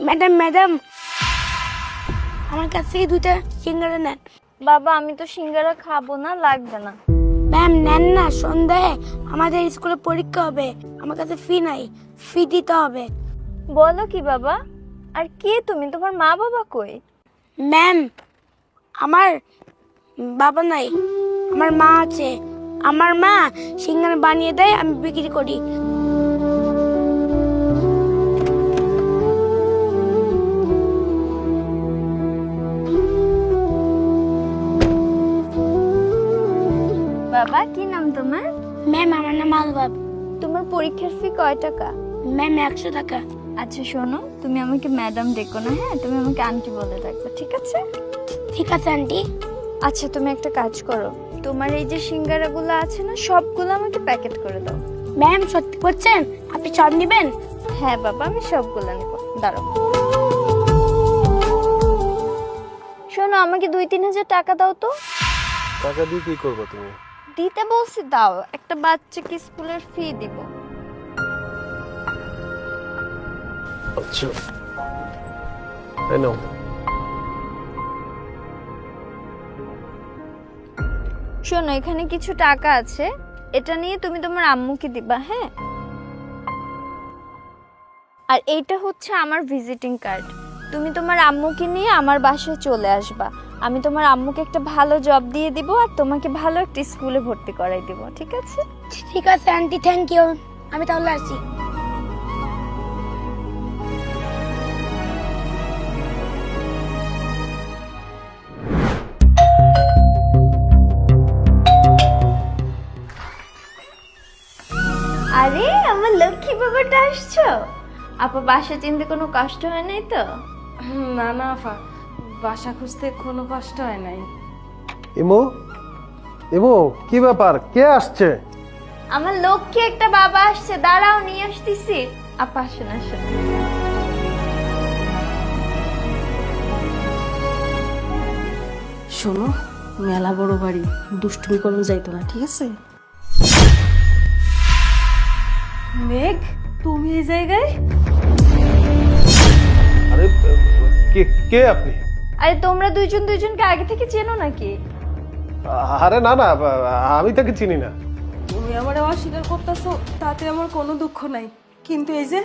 Madam madam আমার কাছ থেকে দুইটা সিঙ্গারা নেন। বাবা আমি তো সিঙ্গারা খাবো না, লাগবে না। ম্যাম নেন না, সন্ধ্যায় আমাদের স্কুলে পরীক্ষা হবে, আমার কাছে ফি নাই, ফি দিতে হবে। বলো কি বাবা? আর কে তুমি? তোমার মা বাবা কই? ম্যাম আমার বাবা নাই, আমার মা আছে। আমার মা সিঙ্গারা বানিয়ে দেয়, আমি বিক্রি করি। বাবা কি নাম তোমার? ম্যাম আমার নাম আলবাব। তোমার পরীক্ষার ফি কয় টাকা? ম্যাম 100 টাকা। আচ্ছা শোনো, তুমি আমাকে ম্যাডাম ডেকো না, হ্যাঁ? তুমি আমাকে আন্টি বলে ডাকবে, ঠিক আছে? ঠিক আছে আন্টি। আচ্ছা তুমি একটা কাজ করো, তোমার এই যে সিঙ্গারাগুলো আছে না, সবগুলো আমাকে প্যাকেট করে দাও। ম্যাম সত্যি বলছেন? আপনি সব নেবেন? হ্যাঁ বাবা, আমি সবগুলো নেব। দাঁড়াও, শোনো আমাকে 2-3 হাজার টাকা দাও তো। টাকা দিয়ে কি করবো তুমি? দিতে বলছি, দাও। একটা বাচ্চাকে স্কুলের ফি দিব। আচ্ছা এই নাও। শোনো এখানে কিছু টাকা আছে, এটা নিয়ে তুমি তোমার আম্মুকে দিবা, হ্যাঁ? আর এইটা হচ্ছে আমার ভিজিটিং কার্ড। তুমি তোমার আম্মুকে নিয়ে আমার বাসায় চলে আসবা। আমি তোমার আম্মুকে একটা ভালো জব দিয়ে দিব আর তোমাকে ভালো একটা স্কুলে ভর্তি করাই দিব, ঠিক আছে? ঠিক আছে আন্টি, থ্যাংক ইউ। আমি তাহলে আসি। আরে আমার লক্ষ্মী বাবাটা আসছো। আপা বাসা চিনতে কোনো কষ্ট হয় নাই তো? না না আফা, বাসা খুঁজতে কোনো কষ্ট হয় নাই। ইমো, ইমো কি ব্যাপার, কে আসছে? আমার লক্ষ্মী একটা বাবা আসছে, দাঁড়াও নিয়ে আসতেছি। আপা আসেন আসেন। শোনো, মেলা বড় বাড়ি, দুষ্টুমি করুন যাইতো না, ঠিক আছে? মেঘ, তুমি এই জায়গায়? আরে কে কে আপনি? আরে তোমরা দুইজনকে আগে থেকে চেনো নাকি? আরে না না, আমি তাকে চিনি না। তুমি আমারে অস্বীকার করতেছো, তাতে আমার কোনো দুঃখ নাই, কিন্তু এই যে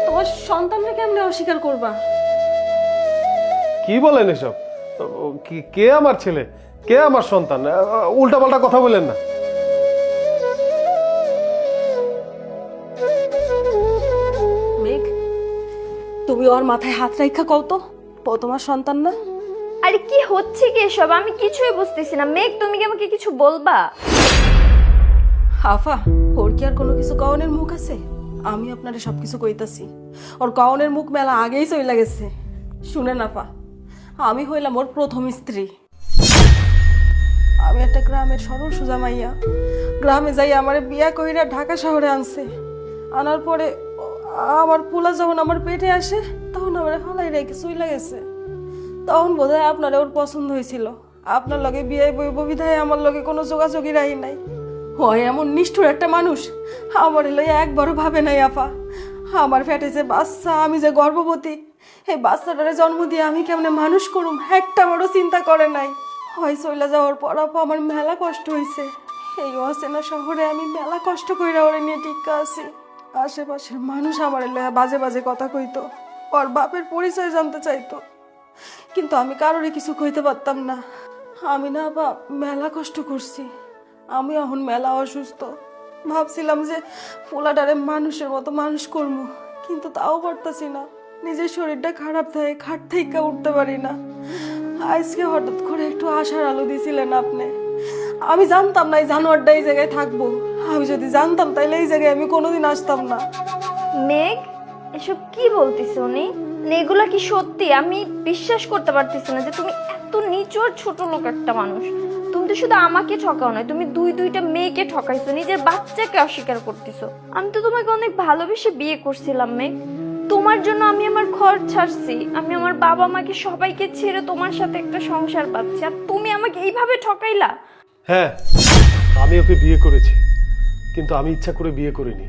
তোমার সন্তানরা কেমনে অস্বীকার করবা? কি বলেন এসব? কে আমার ছেলে, কে আমার সন্তান? উল্টাপাল্টা কথা বলেন না। মেঘ, তুমি ওর মাথায় হাত রাখা কও তো, ও তোমার সন্তান না? আরে কি হচ্ছে কি এসব? আমি কিছুই বুঝতেছি না। মেঘ তুমি কি আমাকে কিছু বলবা? আফা, ওর কি আর কোনো কিছু কওনের মুখ আছে? আমি আপনারে সবকিছু কইতাছি, ওর কওনের মুখ মেলা আগেই চইলা গেছে। শুনেন আফা, আমি হইলাম ওর প্রথম স্ত্রী। আমি একটা গ্রামের সরল সোজা মাইয়া, গ্রামে যাই আমার বিয়া কইরা ঢাকা শহরে আনছে। আনার পরে আমার পোলা যখন আমার পেটে আসে, তখন আমার ফালাই রেখে চইলা গেছে। তখন বোধহয় আপনার ওর পছন্দ হয়েছিল, আপনার লগে বিয়ে বইব বিধায় আমার লগে কোনো যোগাযোগই রাই নাই। হয় এমন নিষ্ঠুর একটা মানুষ আমার লইয়া একবারও ভাবে নাই আফা। আমার পেটে যে বাচ্চা, আমি যে গর্ভবতী, এই বাচ্চাটারে জন্ম দিয়ে আমি কেমনে মানুষ করুম একটা বড় চিন্তা করে নাই। হয় চইলা যাওয়ার পর আপা আমার মেলা কষ্ট হয়েছে। এই অচেনা শহরে আমি মেলা কষ্ট কইরা ওরে নিয়ে টিক্কা আছি। আশেপাশের মানুষ আমার লইয়া বাজে বাজে কথা কইতো, ওর বাপের পরিচয় জানতে চাইতো, কিন্তু আমি কারোরই কিছু কইতে পারতাম না। আমি না আপা মেলা কষ্ট করছি। আমি এখন মেলা অসুস্থ, ভাবছিলাম যে পোলাটারে মানুষের মতো মানুষ করবো, কিন্তু তাও পারতাছি না। নিজের শরীরটা খারাপ থাকে, খাট থেকে উঠতে পারি না। আজকে হঠাৎ করে একটু আশার আলো দিয়েছিলেন আপনি। আমি জানতাম না এই জানোয়ারটা এই জায়গায় থাকবো। আমি যদি জানতাম তাইলে এই জায়গায় আমি কোনোদিন আসতাম না। মেঘ এসব কি বলতেছ উনি? এগুলা কি সত্যি? আমি বিশ্বাস করতে পারতেছি না যে তুমি এত নিচু আর ছোট লোক একটা মানুষ। তুমি তো শুধু আমাকে ঠকাও নয়, তুমি দুইটা মেয়েকে ঠকাইছো, নিজের বাচ্চাকে অস্বীকার করতেছো। আমি তো তোমাকে অনেক ভালোবেসে বিয়ে করছিলাম মেঘ। তোমার জন্য আমি আমার ঘর ছাড়ছি, আমি আমার বাবা মাকে সবাইকে ছেড়ে তোমার সাথে একটা সংসার পাচ্ছি, আর তুমি আমাকে এইভাবে ঠকাইলা। হ্যাঁ, আমি ওকে বিয়ে করেছি, কিন্তু আমি ইচ্ছা করে বিয়ে করিনি।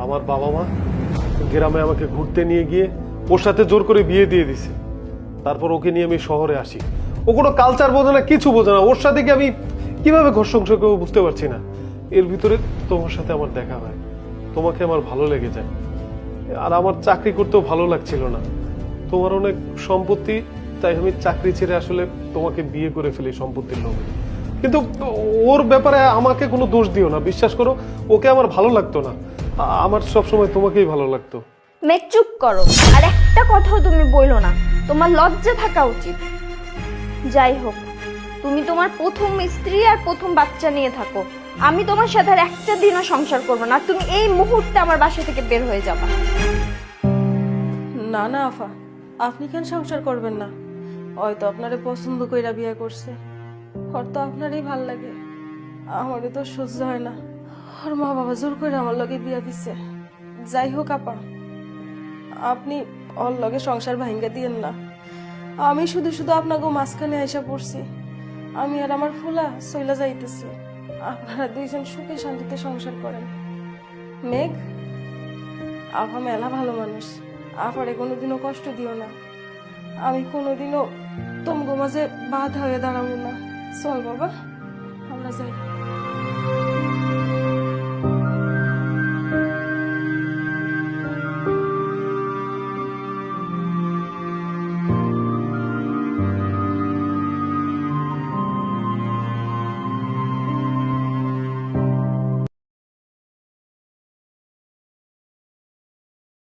আমার বাবা মা গ্রামে আমাকে ঘুরতে নিয়ে গিয়ে ওর সাথে জোর করে বিয়ে দিয়ে দিছে। তারপর ওকে নিয়ে আমি শহরে আসি। ও কোনো কালচার বোঝে না, কিছু বোঝে না। ওর সাথে কি আমি কিভাবে ঘর সংসার করবো বুঝতে পারছি না। এর ভিতরে তোমার সাথে আমার দেখা হয়, তোমাকে আমার ভালো লেগে যায়। আর আমার চাকরি করতেও ভালো লাগছিল না। তোমার অনেক সম্পত্তি, তাই আমি চাকরি ছেড়ে আসলে তোমাকে বিয়ে করে ফেলি সম্পত্তির লোভে। কিন্তু ওর ব্যাপারে আমাকে কোনো দোষ দিও না, বিশ্বাস করো ওকে আমার ভালো লাগতো না। আমার সবসময় তোমাকেই ভালো লাগতো। মেঘ চুপ করো, আর একটা কথাও তুমি বইলো না। তোমার লজ্জা থাকা উচিত। যাই হোক, তুমি তোমার প্রথম স্ত্রী আর প্রথম বাচ্চা নিয়ে থাকো। আমি তোমার সাথে আর একটা দিনও সংসার করবো না। আর তুমি এই মুহূর্তে আমার বাসা থেকে বের হয়ে যাবা। না না আফা, আপনি কেন সংসার করবেন না? হয়তো আপনারে পছন্দ কইরা বিয়ে করছে, ওর তো আপনারই ভাল লাগে। আমারে তো সহ্য হয় না, ওর মা বাবা জোর করে আমার লগে বিয়া দিছে। যাই হোক আপা, আপনি ওর লগে সংসার ভাঙ্গা দিয়েন না। আমি শুধু শুধু আপনাকে মাঝখানে আইসা পড়ছি। আমি আর আমার ফুলা চইলা যাইতেছি। আপনারা দুইজন সুখে শান্তিতে সংসার করেন। মেঘ, আপা মেলা ভালো মানুষ, আপারে কোনোদিনও কষ্ট দিও না। আমি কোনোদিনও তোমাকে মাঝে বাধা হয়ে দাঁড়াবো না। চল বাবা, আমরা যাই।